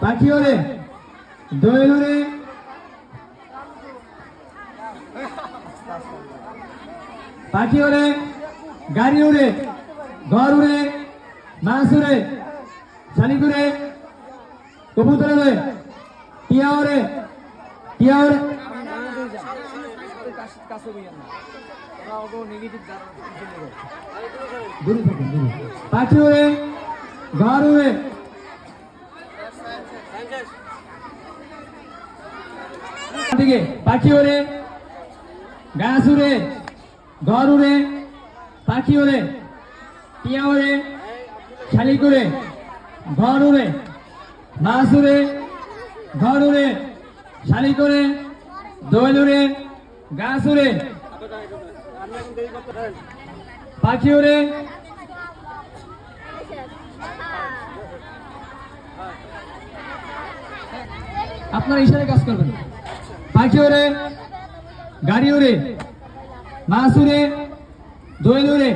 পাখি ওরে দোয়েল ওরে পাখি ওরে গাড়ি উড়ে ঘর উড়ে মাছ উড়ে শালিক উড়ে কবুতর উড়ে টিয়া ওরে পাখি উড়ে ঘর উড়ে পাখি ওরে গাছ উড়ে ঘর উড়ে পাখি ওরে টিয়া ওরে শালিক উড়ে ঘর উড়ে মাছ উড়ে ঘর উড়ে শালিক উড়ে দোয়েল উড়ে গাছ উড়ে পাখি উড়ে আপনার ইশারায় কাজ করবেন পাখি ওরে গাড়ি উড়ে মাছ উড়ে দোয়েল উড়ে